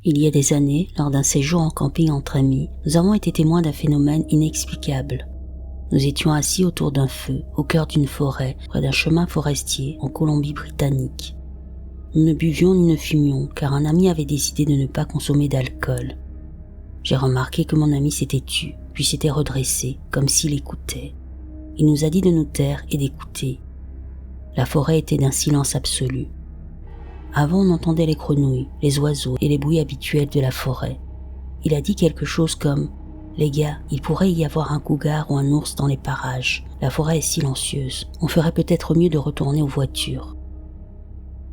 Il y a des années, lors d'un séjour en camping entre amis, nous avons été témoins d'un phénomène inexplicable. Nous étions assis autour d'un feu, au cœur d'une forêt, près d'un chemin forestier en Colombie-Britannique. Nous ne buvions ni ne fumions, car un ami avait décidé de ne pas consommer d'alcool. J'ai remarqué que mon ami s'était tu, puis s'était redressé, comme s'il écoutait. Il nous a dit de nous taire et d'écouter. La forêt était d'un silence absolu. Avant, on entendait les grenouilles, les oiseaux et les bruits habituels de la forêt. Il a dit quelque chose comme « Les gars, il pourrait y avoir un cougar ou un ours dans les parages. La forêt est silencieuse. On ferait peut-être mieux de retourner aux voitures. »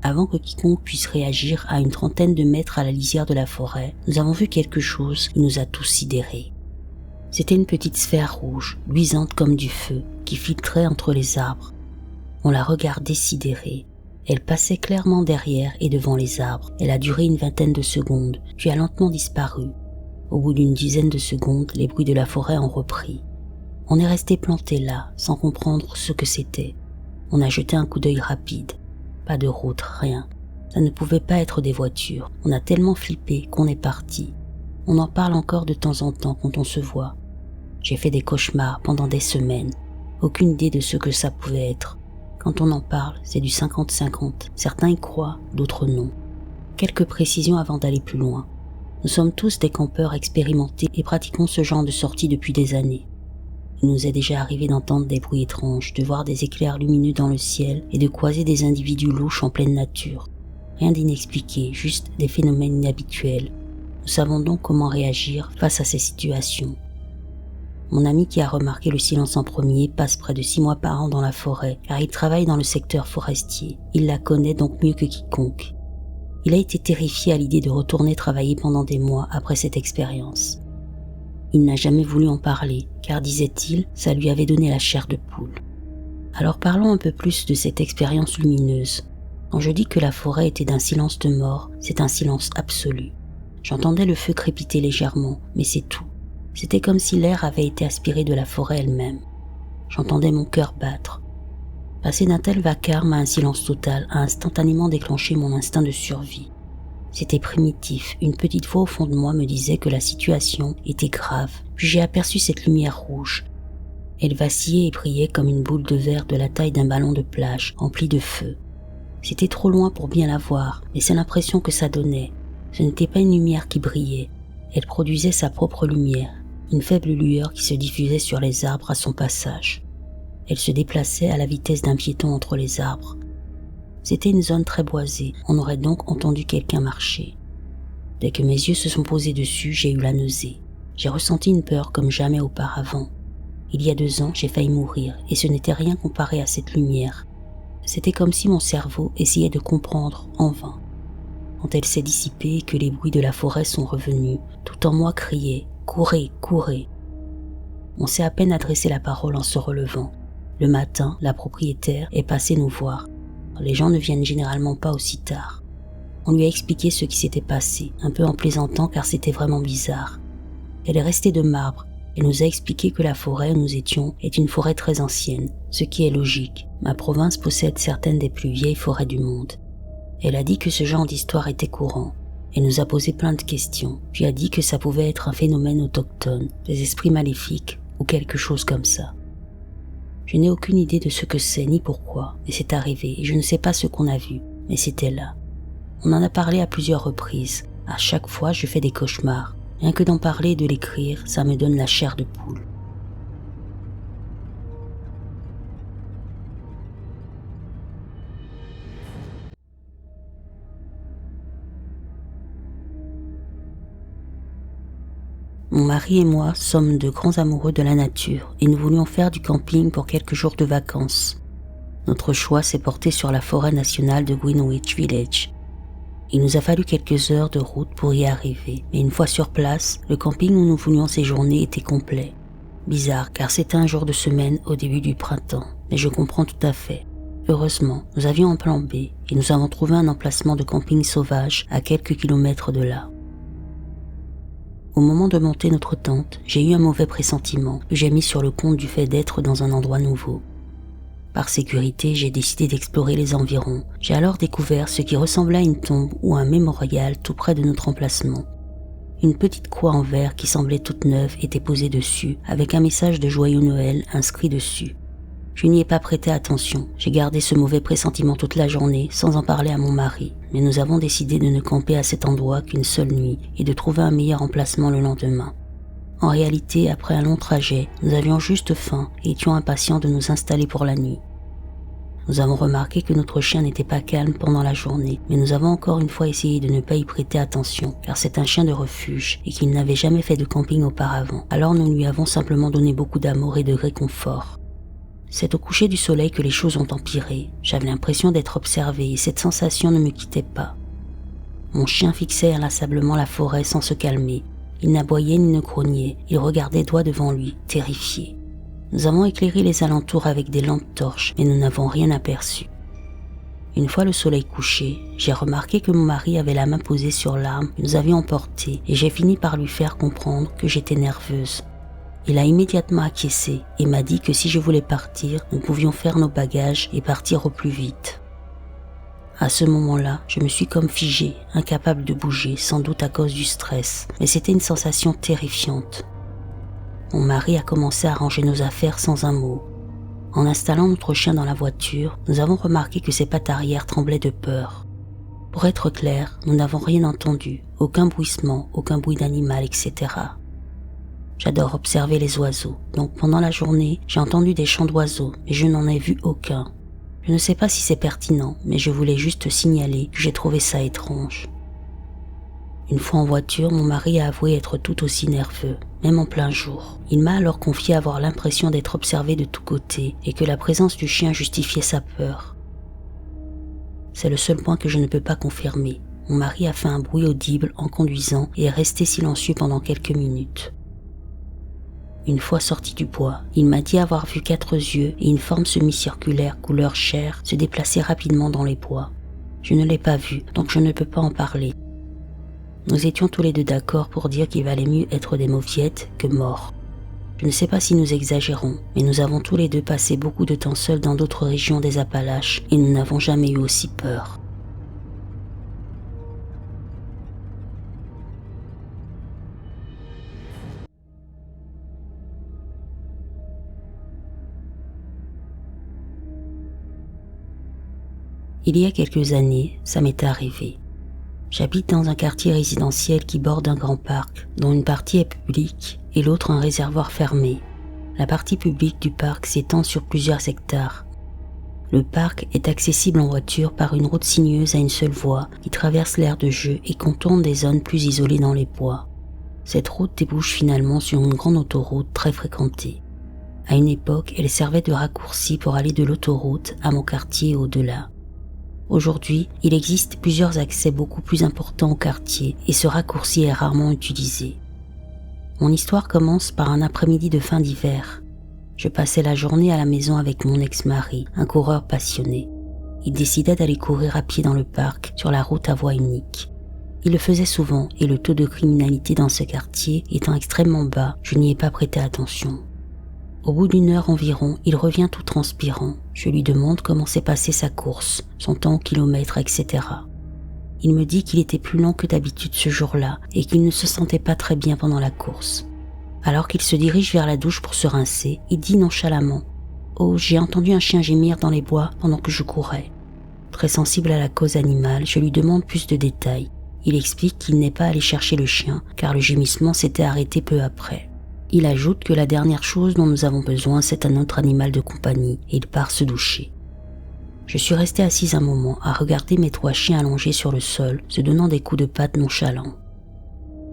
Avant que quiconque puisse réagir, à une trentaine de mètres à la lisière de la forêt, nous avons vu quelque chose qui nous a tous sidérés. C'était une petite sphère rouge, luisante comme du feu, qui filtrait entre les arbres. On la regardait sidérée. Elle passait clairement derrière et devant les arbres. Elle a duré une vingtaine de secondes, puis a lentement disparu. Au bout d'une dizaine de secondes, les bruits de la forêt ont repris. On est resté planté là, sans comprendre ce que c'était. On a jeté un coup d'œil rapide. Pas de route, rien. Ça ne pouvait pas être des voitures. On a tellement flippé qu'on est parti. On en parle encore de temps en temps quand on se voit. J'ai fait des cauchemars pendant des semaines. Aucune idée de ce que ça pouvait être. Quand on en parle, c'est du 50-50. Certains y croient, d'autres non. Quelques précisions avant d'aller plus loin. Nous sommes tous des campeurs expérimentés et pratiquons ce genre de sortie depuis des années. Il nous est déjà arrivé d'entendre des bruits étranges, de voir des éclairs lumineux dans le ciel et de croiser des individus louches en pleine nature. Rien d'inexpliqué, juste des phénomènes inhabituels. Nous savons donc comment réagir face à ces situations. Mon ami qui a remarqué le silence en premier passe près de 6 mois par an dans la forêt, car il travaille dans le secteur forestier. Il la connaît donc mieux que quiconque. Il a été terrifié à l'idée de retourner travailler pendant des mois après cette expérience. Il n'a jamais voulu en parler, car disait-il, ça lui avait donné la chair de poule. Alors parlons un peu plus de cette expérience lumineuse. Quand je dis que la forêt était d'un silence de mort, c'est un silence absolu. J'entendais le feu crépiter légèrement, mais c'est tout. C'était comme si l'air avait été aspiré de la forêt elle-même. J'entendais mon cœur battre. Passer d'un tel vacarme à un silence total a instantanément déclenché mon instinct de survie. C'était primitif, une petite voix au fond de moi me disait que la situation était grave, puis j'ai aperçu cette lumière rouge. Elle vacillait et brillait comme une boule de verre de la taille d'un ballon de plage, empli de feu. C'était trop loin pour bien la voir, mais c'est l'impression que ça donnait. Ce n'était pas une lumière qui brillait, elle produisait sa propre lumière, une faible lueur qui se diffusait sur les arbres à son passage. Elle se déplaçait à la vitesse d'un piéton entre les arbres. C'était une zone très boisée, on aurait donc entendu quelqu'un marcher. Dès que mes yeux se sont posés dessus, j'ai eu la nausée. J'ai ressenti une peur comme jamais auparavant. Il y a 2 ans, j'ai failli mourir, et ce n'était rien comparé à cette lumière. C'était comme si mon cerveau essayait de comprendre en vain. Quand elle s'est dissipée et que les bruits de la forêt sont revenus, tout en moi criait « Courez, courez !» On s'est à peine adressé la parole en se relevant. Le matin, la propriétaire est passée nous voir. Les gens ne viennent généralement pas aussi tard. On lui a expliqué ce qui s'était passé, un peu en plaisantant car c'était vraiment bizarre. Elle est restée de marbre et nous a expliqué que la forêt où nous étions est une forêt très ancienne, ce qui est logique. Ma province possède certaines des plus vieilles forêts du monde. Elle a dit que ce genre d'histoire était courant. Elle nous a posé plein de questions, puis a dit que ça pouvait être un phénomène autochtone, des esprits maléfiques ou quelque chose comme ça. Je n'ai aucune idée de ce que c'est ni pourquoi, mais c'est arrivé et je ne sais pas ce qu'on a vu, mais c'était là. On en a parlé à plusieurs reprises. À chaque fois, je fais des cauchemars. Rien que d'en parler et de l'écrire, ça me donne la chair de poule. Mon mari et moi sommes de grands amoureux de la nature et nous voulions faire du camping pour quelques jours de vacances. Notre choix s'est porté sur la forêt nationale de Greenwich Village. Il nous a fallu quelques heures de route pour y arriver, mais une fois sur place, le camping où nous voulions séjourner était complet. Bizarre car c'était un jour de semaine au début du printemps, mais je comprends tout à fait. Heureusement, nous avions un plan B et nous avons trouvé un emplacement de camping sauvage à quelques kilomètres de là. Au moment de monter notre tente, j'ai eu un mauvais pressentiment que j'ai mis sur le compte du fait d'être dans un endroit nouveau. Par sécurité, j'ai décidé d'explorer les environs. J'ai alors découvert ce qui ressemblait à une tombe ou un mémorial tout près de notre emplacement. Une petite croix en verre qui semblait toute neuve était posée dessus, avec un message de joyeux Noël inscrit dessus. Je n'y ai pas prêté attention, j'ai gardé ce mauvais pressentiment toute la journée sans en parler à mon mari, mais nous avons décidé de ne camper à cet endroit qu'une seule nuit et de trouver un meilleur emplacement le lendemain. En réalité, après un long trajet, nous avions juste faim et étions impatients de nous installer pour la nuit. Nous avons remarqué que notre chien n'était pas calme pendant la journée, mais nous avons encore une fois essayé de ne pas y prêter attention, car c'est un chien de refuge et qu'il n'avait jamais fait de camping auparavant. Alors nous lui avons simplement donné beaucoup d'amour et de réconfort. C'est au coucher du soleil que les choses ont empiré. J'avais l'impression d'être observé et cette sensation ne me quittait pas. Mon chien fixait inlassablement la forêt sans se calmer. Il n'aboyait ni ne grognait, il regardait droit devant lui, terrifié. Nous avons éclairé les alentours avec des lampes torches, mais nous n'avons rien aperçu. Une fois le soleil couché, j'ai remarqué que mon mari avait la main posée sur l'arme que nous avions emportée et j'ai fini par lui faire comprendre que j'étais nerveuse. Il a immédiatement acquiescé et m'a dit que si je voulais partir, nous pouvions faire nos bagages et partir au plus vite. À ce moment-là, je me suis comme figée, incapable de bouger, sans doute à cause du stress, mais c'était une sensation terrifiante. Mon mari a commencé à ranger nos affaires sans un mot. En installant notre chien dans la voiture, nous avons remarqué que ses pattes arrière tremblaient de peur. Pour être clair, nous n'avons rien entendu, aucun bruissement, aucun bruit d'animal, etc. J'adore observer les oiseaux, donc pendant la journée, j'ai entendu des chants d'oiseaux, mais je n'en ai vu aucun. Je ne sais pas si c'est pertinent, mais je voulais juste signaler que j'ai trouvé ça étrange. Une fois en voiture, mon mari a avoué être tout aussi nerveux, même en plein jour. Il m'a alors confié avoir l'impression d'être observé de tous côtés et que la présence du chien justifiait sa peur. C'est le seul point que je ne peux pas confirmer. Mon mari a fait un bruit audible en conduisant et est resté silencieux pendant quelques minutes. Une fois sorti du bois, il m'a dit avoir vu 4 yeux et une forme semi-circulaire couleur chair se déplacer rapidement dans les bois. Je ne l'ai pas vu, donc je ne peux pas en parler. Nous étions tous les deux d'accord pour dire qu'il valait mieux être des mauviettes que morts. Je ne sais pas si nous exagérons, mais nous avons tous les deux passé beaucoup de temps seuls dans d'autres régions des Appalaches et nous n'avons jamais eu aussi peur. Il y a quelques années, ça m'est arrivé. J'habite dans un quartier résidentiel qui borde un grand parc, dont une partie est publique et l'autre un réservoir fermé. La partie publique du parc s'étend sur plusieurs hectares. Le parc est accessible en voiture par une route sinueuse à une seule voie qui traverse l'aire de jeu et contourne des zones plus isolées dans les bois. Cette route débouche finalement sur une grande autoroute très fréquentée. À une époque, elle servait de raccourci pour aller de l'autoroute à mon quartier et au-delà. Aujourd'hui, il existe plusieurs accès beaucoup plus importants au quartier et ce raccourci est rarement utilisé. Mon histoire commence par un après-midi de fin d'hiver. Je passais la journée à la maison avec mon ex-mari, un coureur passionné. Il décida d'aller courir à pied dans le parc sur la route à voie unique. Il le faisait souvent et le taux de criminalité dans ce quartier étant extrêmement bas, je n'y ai pas prêté attention. Au bout d'1 heure environ, il revient tout transpirant. Je lui demande comment s'est passée sa course, son temps au kilomètre, etc. Il me dit qu'il était plus lent que d'habitude ce jour-là et qu'il ne se sentait pas très bien pendant la course. Alors qu'il se dirige vers la douche pour se rincer, il dit nonchalamment « Oh, j'ai entendu un chien gémir dans les bois pendant que je courais. » Très sensible à la cause animale, je lui demande plus de détails. Il explique qu'il n'est pas allé chercher le chien car le gémissement s'était arrêté peu après. Il ajoute que la dernière chose dont nous avons besoin, c'est un autre animal de compagnie et il part se doucher. Je suis restée assise un moment à regarder mes 3 chiens allongés sur le sol, se donnant des coups de patte nonchalants.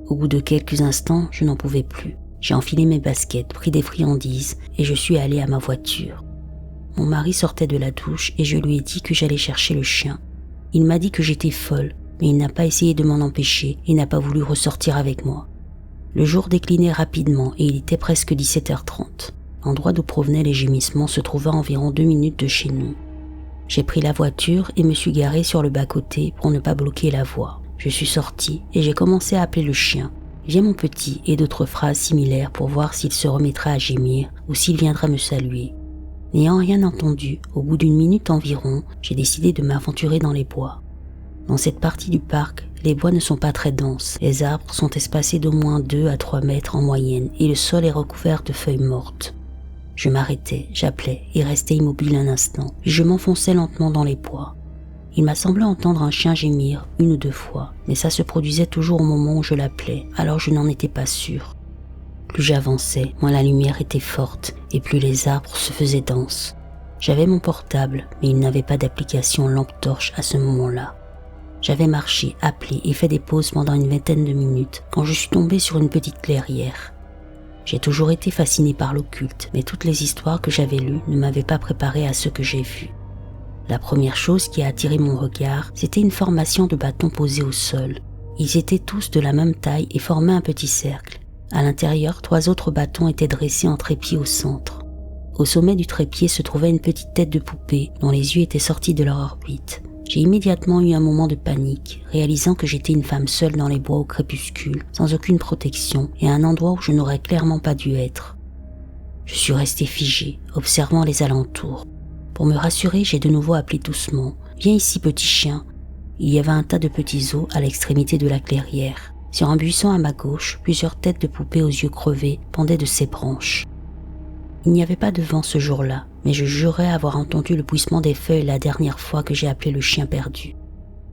Au bout de quelques instants, je n'en pouvais plus. J'ai enfilé mes baskets, pris des friandises et je suis allée à ma voiture. Mon mari sortait de la douche et je lui ai dit que j'allais chercher le chien. Il m'a dit que j'étais folle, mais il n'a pas essayé de m'en empêcher et n'a pas voulu ressortir avec moi. Le jour déclinait rapidement et il était presque 17h30. L'endroit d'où provenaient les gémissements se trouvait à environ 2 minutes de chez nous. J'ai pris la voiture et me suis garée sur le bas-côté pour ne pas bloquer la voie. Je suis sortie et j'ai commencé à appeler le chien. Viens mon petit et d'autres phrases similaires pour voir s'il se remettra à gémir ou s'il viendra me saluer. N'ayant rien entendu, au bout d'une minute environ, j'ai décidé de m'aventurer dans les bois. Dans cette partie du parc, les bois ne sont pas très denses. Les arbres sont espacés d'au moins 2 à 3 mètres en moyenne et le sol est recouvert de feuilles mortes. Je m'arrêtais, j'appelais et restais immobile un instant, puis je m'enfonçais lentement dans les bois. Il m'a semblé entendre un chien gémir 1 ou 2 fois, mais ça se produisait toujours au moment où je l'appelais, alors je n'en étais pas sûr. Plus j'avançais, moins la lumière était forte et plus les arbres se faisaient denses. J'avais mon portable, mais il n'avait pas d'application lampe-torche à ce moment-là. J'avais marché, appelé et fait des pauses pendant une vingtaine de minutes quand je suis tombé sur une petite clairière. J'ai toujours été fasciné par l'occulte, mais toutes les histoires que j'avais lues ne m'avaient pas préparé à ce que j'ai vu. La première chose qui a attiré mon regard, c'était une formation de bâtons posés au sol. Ils étaient tous de la même taille et formaient un petit cercle. À l'intérieur, 3 autres bâtons étaient dressés en trépied au centre. Au sommet du trépied se trouvait une petite tête de poupée dont les yeux étaient sortis de leur orbite. J'ai immédiatement eu un moment de panique, réalisant que j'étais une femme seule dans les bois au crépuscule, sans aucune protection et à un endroit où je n'aurais clairement pas dû être. Je suis resté figé, observant les alentours. Pour me rassurer, j'ai de nouveau appelé doucement. « Viens ici, petit chien !» Il y avait un tas de petits os à l'extrémité de la clairière. Sur un buisson à ma gauche, plusieurs têtes de poupées aux yeux crevés pendaient de ses branches. Il n'y avait pas de vent ce jour-là, mais je jurais avoir entendu le bruissement des feuilles la dernière fois que j'ai appelé le chien perdu.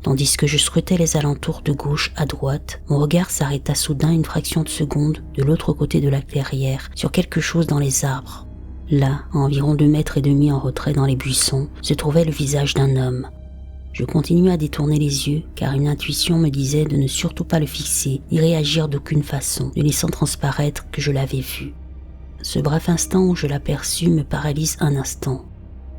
Tandis que je scrutais les alentours de gauche à droite, mon regard s'arrêta soudain une fraction de seconde de l'autre côté de la clairière, sur quelque chose dans les arbres. Là, à environ 2,5 mètres en retrait dans les buissons, se trouvait le visage d'un homme. Je continuais à détourner les yeux, car une intuition me disait de ne surtout pas le fixer, ni réagir d'aucune façon, ne laissant transparaître que je l'avais vu. Ce bref instant où je l'aperçus me paralyse un instant.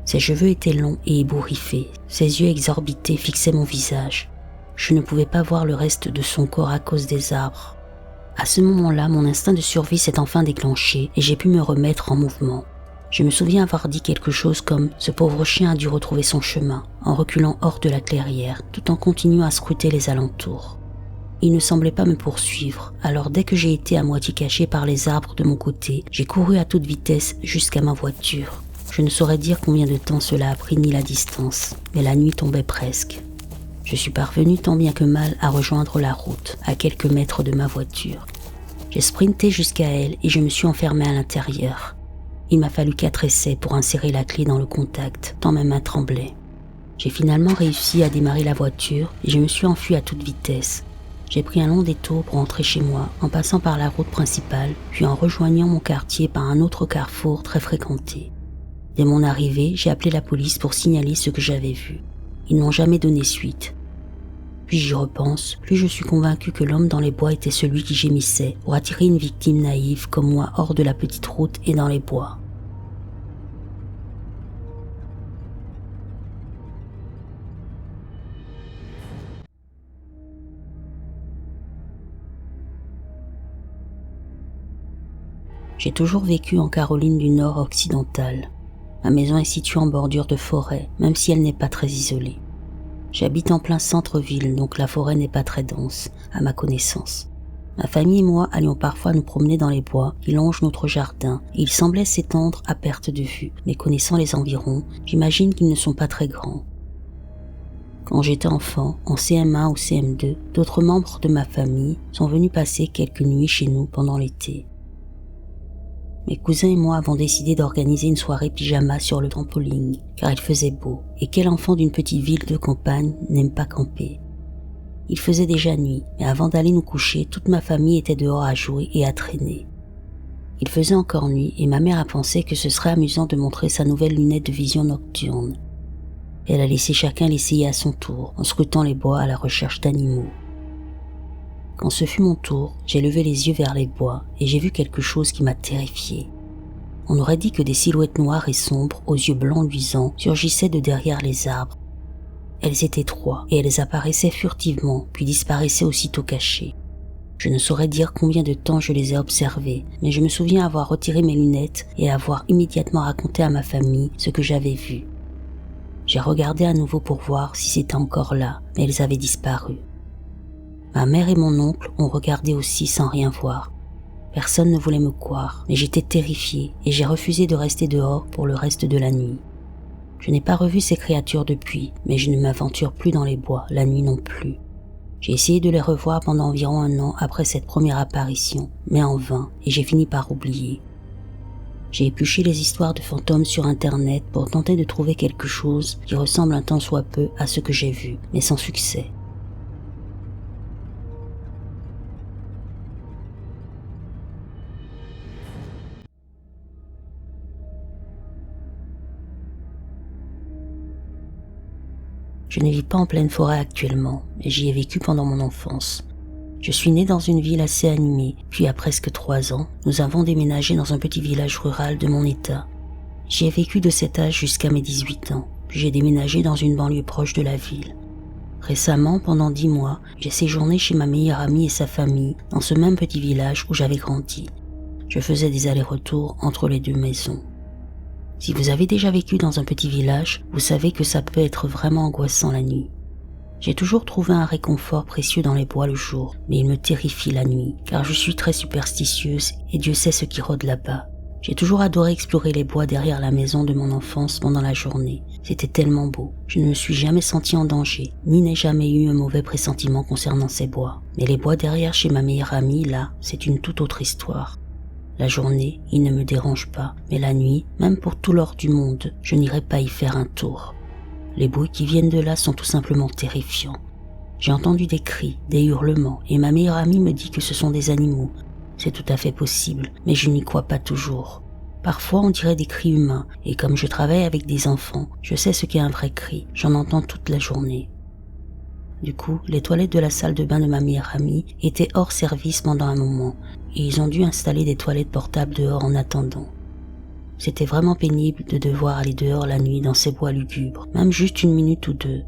Ses cheveux étaient longs et ébouriffés, ses yeux exorbités fixaient mon visage. Je ne pouvais pas voir le reste de son corps à cause des arbres. À ce moment-là, mon instinct de survie s'est enfin déclenché et j'ai pu me remettre en mouvement. Je me souviens avoir dit quelque chose comme « Ce pauvre chien a dû retrouver son chemin » en reculant hors de la clairière, tout en continuant à scruter les alentours. Il ne semblait pas me poursuivre, alors dès que j'ai été à moitié caché par les arbres de mon côté, j'ai couru à toute vitesse jusqu'à ma voiture. Je ne saurais dire combien de temps cela a pris ni la distance, mais la nuit tombait presque. Je suis parvenu tant bien que mal à rejoindre la route, à quelques mètres de ma voiture. J'ai sprinté jusqu'à elle et je me suis enfermé à l'intérieur. Il m'a fallu 4 essais pour insérer la clé dans le contact, tant ma main tremblait. J'ai finalement réussi à démarrer la voiture et je me suis enfui à toute vitesse. J'ai pris un long détour pour rentrer chez moi, en passant par la route principale, puis en rejoignant mon quartier par un autre carrefour très fréquenté. Dès mon arrivée, j'ai appelé la police pour signaler ce que j'avais vu. Ils n'ont jamais donné suite. Puis j'y repense, plus je suis convaincu que l'homme dans les bois était celui qui gémissait pour attirer une victime naïve comme moi hors de la petite route et dans les bois. J'ai toujours vécu en Caroline du Nord occidentale. Ma maison est située en bordure de forêt, même si elle n'est pas très isolée. J'habite en plein centre-ville, donc la forêt n'est pas très dense, à ma connaissance. Ma famille et moi allions parfois nous promener dans les bois qui longent notre jardin, et ils semblaient s'étendre à perte de vue, mais connaissant les environs, j'imagine qu'ils ne sont pas très grands. Quand j'étais enfant, en CM1 ou CM2, d'autres membres de ma famille sont venus passer quelques nuits chez nous pendant l'été. Mes cousins et moi avons décidé d'organiser une soirée pyjama sur le trampoline, car il faisait beau, et quel enfant d'une petite ville de campagne n'aime pas camper. Il faisait déjà nuit, mais avant d'aller nous coucher, toute ma famille était dehors à jouer et à traîner. Il faisait encore nuit, et ma mère a pensé que ce serait amusant de montrer sa nouvelle lunette de vision nocturne. Elle a laissé chacun l'essayer à son tour, en scrutant les bois à la recherche d'animaux. Quand ce fut mon tour, j'ai levé les yeux vers les bois et j'ai vu quelque chose qui m'a terrifié. On aurait dit que des silhouettes noires et sombres aux yeux blancs luisants surgissaient de derrière les arbres. Elles étaient 3 et elles apparaissaient furtivement puis disparaissaient aussitôt cachées. Je ne saurais dire combien de temps je les ai observées, mais je me souviens avoir retiré mes lunettes et avoir immédiatement raconté à ma famille ce que j'avais vu. J'ai regardé à nouveau pour voir si c'était encore là, mais elles avaient disparu. Ma mère et mon oncle ont regardé aussi sans rien voir. Personne ne voulait me croire, mais j'étais terrifiée et j'ai refusé de rester dehors pour le reste de la nuit. Je n'ai pas revu ces créatures depuis, mais je ne m'aventure plus dans les bois, la nuit non plus. J'ai essayé de les revoir pendant environ 1 an après cette première apparition, mais en vain, et j'ai fini par oublier. J'ai épluché les histoires de fantômes sur internet pour tenter de trouver quelque chose qui ressemble un tant soit peu à ce que j'ai vu, mais sans succès. Je ne vis pas en pleine forêt actuellement, et j'y ai vécu pendant mon enfance. Je suis né dans une ville assez animée, puis à presque 3 ans, nous avons déménagé dans un petit village rural de mon état. J'y ai vécu de cet âge jusqu'à mes 18 ans, puis j'ai déménagé dans une banlieue proche de la ville. Récemment, pendant 10 mois, j'ai séjourné chez ma meilleure amie et sa famille, dans ce même petit village où j'avais grandi. Je faisais des allers-retours entre les 2 maisons. Si vous avez déjà vécu dans un petit village, vous savez que ça peut être vraiment angoissant la nuit. J'ai toujours trouvé un réconfort précieux dans les bois le jour, mais il me terrifie la nuit, car je suis très superstitieuse et Dieu sait ce qui rôde là-bas. J'ai toujours adoré explorer les bois derrière la maison de mon enfance pendant la journée. C'était tellement beau. Je ne me suis jamais sentie en danger, ni n'ai jamais eu un mauvais pressentiment concernant ces bois. Mais les bois derrière chez ma meilleure amie, là, c'est une toute autre histoire. La journée, il ne me dérange pas, mais la nuit, même pour tout l'or du monde, je n'irai pas y faire un tour. Les bruits qui viennent de là sont tout simplement terrifiants. J'ai entendu des cris, des hurlements, et ma meilleure amie me dit que ce sont des animaux. C'est tout à fait possible, mais je n'y crois pas toujours. Parfois on dirait des cris humains, et comme je travaille avec des enfants, je sais ce qu'est un vrai cri, j'en entends toute la journée. Du coup, les toilettes de la salle de bain de ma meilleure amie étaient hors service pendant un moment, et ils ont dû installer des toilettes portables dehors en attendant. C'était vraiment pénible de devoir aller dehors la nuit dans ces bois lugubres, même juste 1 minute ou 2.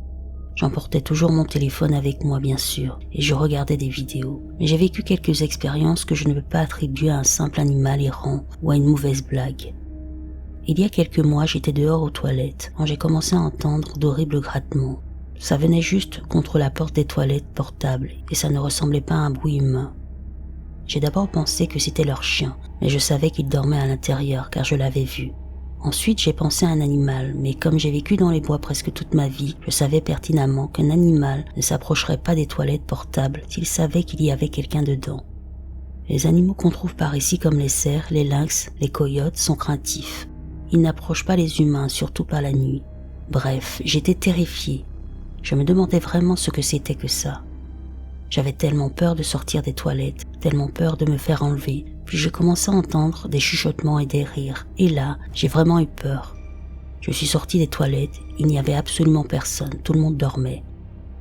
J'emportais toujours mon téléphone avec moi bien sûr, et je regardais des vidéos. Mais j'ai vécu quelques expériences que je ne peux pas attribuer à un simple animal errant ou à une mauvaise blague. Il y a quelques mois, j'étais dehors aux toilettes, quand j'ai commencé à entendre d'horribles grattements. Ça venait juste contre la porte des toilettes portables, et ça ne ressemblait pas à un bruit humain. J'ai d'abord pensé que c'était leur chien, mais je savais qu'il dormait à l'intérieur car je l'avais vu. Ensuite, j'ai pensé à un animal, mais comme j'ai vécu dans les bois presque toute ma vie, je savais pertinemment qu'un animal ne s'approcherait pas des toilettes portables s'il savait qu'il y avait quelqu'un dedans. Les animaux qu'on trouve par ici comme les cerfs, les lynx, les coyotes sont craintifs. Ils n'approchent pas les humains, surtout pas la nuit. Bref, j'étais terrifiée. Je me demandais vraiment ce que c'était que ça. J'avais tellement peur de sortir des toilettes, tellement peur de me faire enlever, puis je commençais à entendre des chuchotements et des rires, et là, j'ai vraiment eu peur. Je suis sortie des toilettes, il n'y avait absolument personne, tout le monde dormait.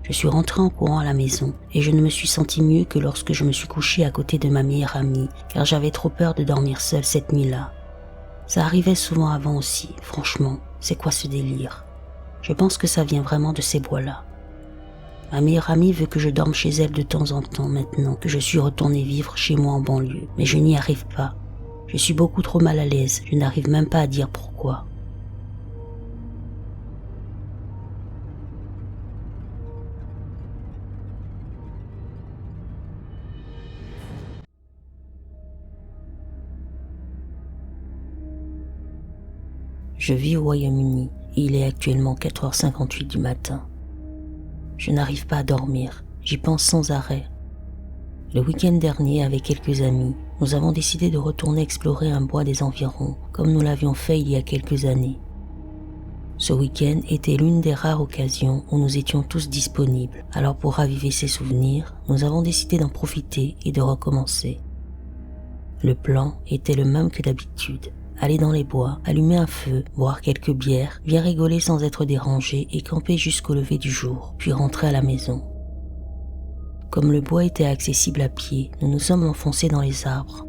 Je suis rentrée en courant à la maison, et je ne me suis sentie mieux que lorsque je me suis couchée à côté de ma meilleure amie, car j'avais trop peur de dormir seule cette nuit-là. Ça arrivait souvent avant aussi, franchement, c'est quoi ce délire ? Je pense que ça vient vraiment de ces bois-là. Ma meilleure amie veut que je dorme chez elle de temps en temps maintenant que je suis retournée vivre chez moi en banlieue, mais je n'y arrive pas. Je suis beaucoup trop mal à l'aise, je n'arrive même pas à dire pourquoi. Je vis au Royaume-Uni et il est actuellement 4h58 du matin. Je n'arrive pas à dormir, j'y pense sans arrêt. Le week-end dernier, avec quelques amis, nous avons décidé de retourner explorer un bois des environs, comme nous l'avions fait il y a quelques années. Ce week-end était l'une des rares occasions où nous étions tous disponibles, alors pour raviver ces souvenirs, nous avons décidé d'en profiter et de recommencer. Le plan était le même que d'habitude. Aller dans les bois, allumer un feu, boire quelques bières, bien rigoler sans être dérangé et camper jusqu'au lever du jour, puis rentrer à la maison. Comme le bois était accessible à pied, nous nous sommes enfoncés dans les arbres.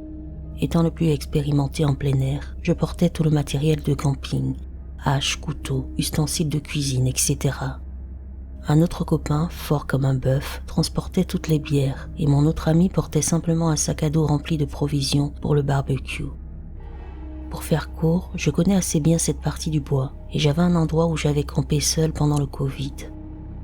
Étant le plus expérimenté en plein air, je portais tout le matériel de camping, haches, couteaux, ustensiles de cuisine, etc. Un autre copain, fort comme un bœuf, transportait toutes les bières et mon autre ami portait simplement un sac à dos rempli de provisions pour le barbecue. Pour faire court, je connais assez bien cette partie du bois et j'avais un endroit où j'avais campé seul pendant le Covid.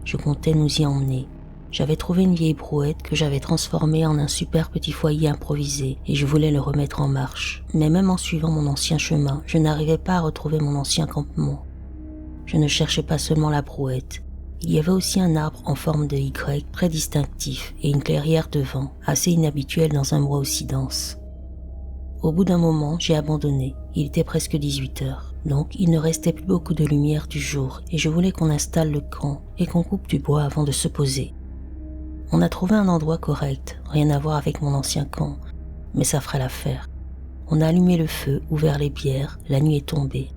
Je comptais nous y emmener. J'avais trouvé une vieille brouette que j'avais transformée en un super petit foyer improvisé et je voulais le remettre en marche. Mais même en suivant mon ancien chemin, je n'arrivais pas à retrouver mon ancien campement. Je ne cherchais pas seulement la brouette. Il y avait aussi un arbre en forme de Y très distinctif et une clairière devant, assez inhabituelle dans un bois aussi dense. Au bout d'un moment, j'ai abandonné. Il était presque 18 heures. Donc, il ne restait plus beaucoup de lumière du jour et je voulais qu'on installe le camp et qu'on coupe du bois avant de se poser. On a trouvé un endroit correct, rien à voir avec mon ancien camp, mais ça ferait l'affaire. On a allumé le feu, ouvert les bières, la nuit est tombée.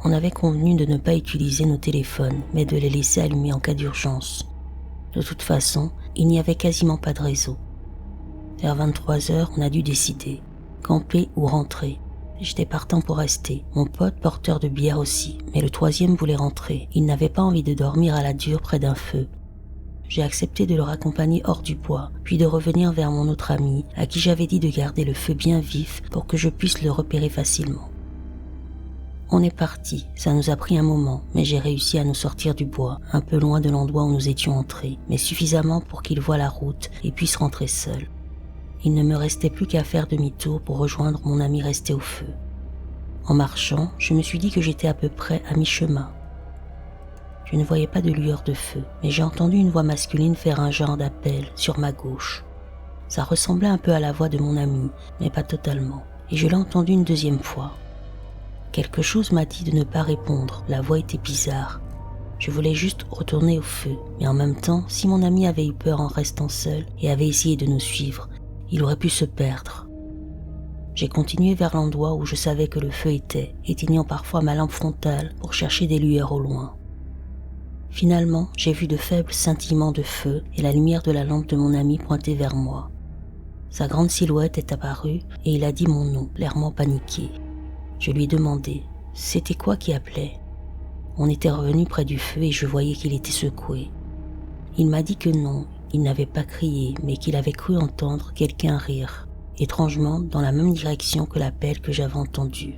On avait convenu de ne pas utiliser nos téléphones, mais de les laisser allumés en cas d'urgence. De toute façon, il n'y avait quasiment pas de réseau. Vers 23 heures, on a dû décider, camper ou rentrer. J'étais partant pour rester, mon pote porteur de bière aussi, mais le troisième voulait rentrer. Il n'avait pas envie de dormir à la dure près d'un feu. J'ai accepté de le raccompagner hors du bois, puis de revenir vers mon autre ami, à qui j'avais dit de garder le feu bien vif pour que je puisse le repérer facilement. On est parti, ça nous a pris un moment, mais j'ai réussi à nous sortir du bois, un peu loin de l'endroit où nous étions entrés, mais suffisamment pour qu'il voie la route et puisse rentrer seul. Il ne me restait plus qu'à faire demi-tour pour rejoindre mon ami resté au feu. En marchant, je me suis dit que j'étais à peu près à mi-chemin. Je ne voyais pas de lueur de feu, mais j'ai entendu une voix masculine faire un genre d'appel sur ma gauche. Ça ressemblait un peu à la voix de mon ami, mais pas totalement, et je l'ai entendu une deuxième fois. Quelque chose m'a dit de ne pas répondre, la voix était bizarre. Je voulais juste retourner au feu, mais en même temps, si mon ami avait eu peur en restant seul et avait essayé de nous suivre, il aurait pu se perdre. J'ai continué vers l'endroit où je savais que le feu était, éteignant parfois ma lampe frontale pour chercher des lueurs au loin. Finalement, j'ai vu de faibles scintillements de feu et la lumière de la lampe de mon ami pointait vers moi. Sa grande silhouette est apparue et il a dit mon nom, clairement paniqué. Je lui ai demandé, c'était quoi qui appelait ? On était revenu près du feu et je voyais qu'il était secoué. Il m'a dit que non, il n'avait pas crié, mais qu'il avait cru entendre quelqu'un rire, étrangement dans la même direction que l'appel que j'avais entendu.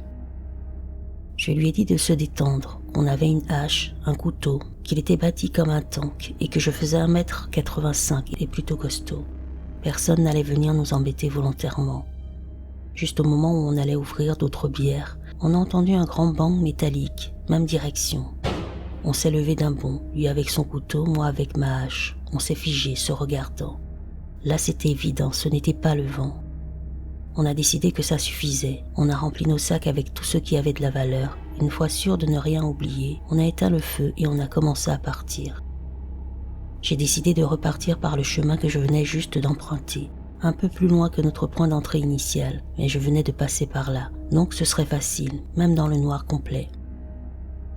Je lui ai dit de se détendre, qu'on avait une hache, un couteau, qu'il était bâti comme un tank et que je faisais 1m85 et plutôt costaud. Personne n'allait venir nous embêter volontairement. Juste au moment où on allait ouvrir d'autres bières, on a entendu un grand bang métallique, même direction. On s'est levé d'un bond, lui avec son couteau, moi avec ma hache. On s'est figé, se regardant. Là c'était évident, ce n'était pas le vent. On a décidé que ça suffisait. On a rempli nos sacs avec tout ce qui avait de la valeur. Une fois sûr de ne rien oublier, on a éteint le feu et on a commencé à partir. J'ai décidé de repartir par le chemin que je venais juste d'emprunter, un peu plus loin que notre point d'entrée initial, mais je venais de passer par là, donc ce serait facile, même dans le noir complet.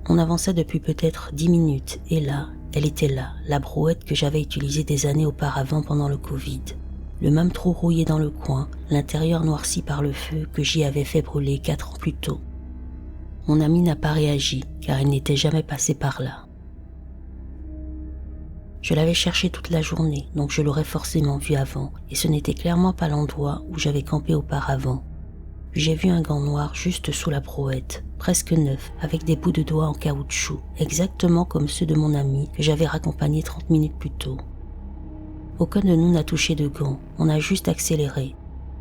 On avançait depuis peut-être 10 minutes et là, elle était là, la brouette que j'avais utilisée des années auparavant pendant le Covid. Le même trou rouillé dans le coin, l'intérieur noirci par le feu que j'y avais fait brûler 4 ans plus tôt. Mon ami n'a pas réagi, car il n'était jamais passé par là. Je l'avais cherché toute la journée, donc je l'aurais forcément vu avant, et ce n'était clairement pas l'endroit où j'avais campé auparavant. Puis j'ai vu un gant noir juste sous la brouette, presque neuf, avec des bouts de doigts en caoutchouc, exactement comme ceux de mon ami que j'avais raccompagné 30 minutes plus tôt. Aucun de nous n'a touché de gants, on a juste accéléré.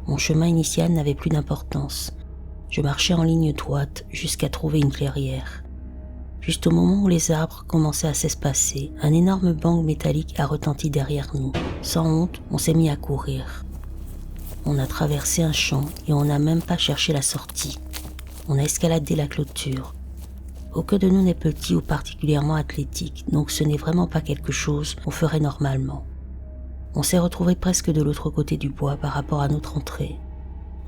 Mon chemin initial n'avait plus d'importance. Je marchais en ligne droite jusqu'à trouver une clairière. Juste au moment où les arbres commençaient à s'espacer, un énorme bang métallique a retenti derrière nous. Sans honte, on s'est mis à courir. On a traversé un champ et on n'a même pas cherché la sortie. On a escaladé la clôture. Aucun de nous n'est petit ou particulièrement athlétique, donc ce n'est vraiment pas quelque chose qu'on ferait normalement. On s'est retrouvés presque de l'autre côté du bois par rapport à notre entrée.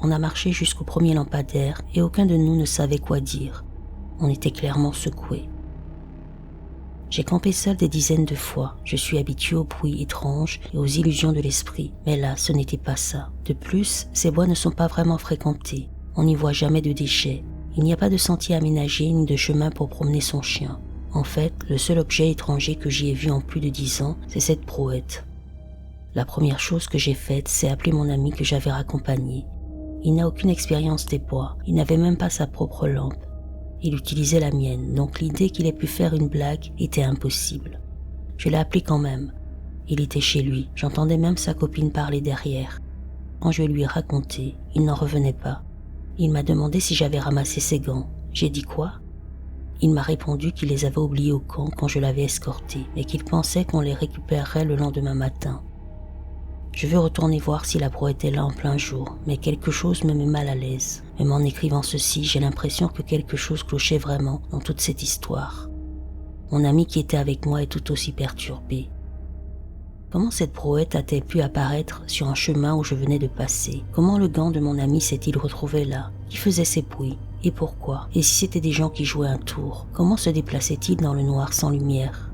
On a marché jusqu'au premier lampadaire et aucun de nous ne savait quoi dire. On était clairement secoués. J'ai campé seul des dizaines de fois. Je suis habitué aux bruits étranges et aux illusions de l'esprit, mais là, ce n'était pas ça. De plus, ces bois ne sont pas vraiment fréquentés. On n'y voit jamais de déchets. Il n'y a pas de sentier aménagé ni de chemin pour promener son chien. En fait, le seul objet étranger que j'y ai vu en plus de 10 ans, c'est cette brouette. La première chose que j'ai faite, c'est appeler mon ami que j'avais raccompagné. Il n'a aucune expérience des bois, il n'avait même pas sa propre lampe. Il utilisait la mienne, donc l'idée qu'il ait pu faire une blague était impossible. Je l'ai appelé quand même. Il était chez lui, j'entendais même sa copine parler derrière. Quand je lui ai raconté, il n'en revenait pas. Il m'a demandé si j'avais ramassé ses gants. J'ai dit quoi? Il m'a répondu qu'il les avait oubliés au camp quand je l'avais escorté et qu'il pensait qu'on les récupérerait le lendemain matin. Je veux retourner voir si la proie était là en plein jour, mais quelque chose me met mal à l'aise. Même en écrivant ceci, j'ai l'impression que quelque chose clochait vraiment dans toute cette histoire. Mon ami qui était avec moi est tout aussi perturbé. Comment cette brouette a-t-elle pu apparaître sur un chemin où je venais de passer? Comment le gant de mon ami s'est-il retrouvé là? Qui faisait ces bruits? Et pourquoi? Et si c'était des gens qui jouaient un tour? Comment se déplaçaient-ils dans le noir sans lumière?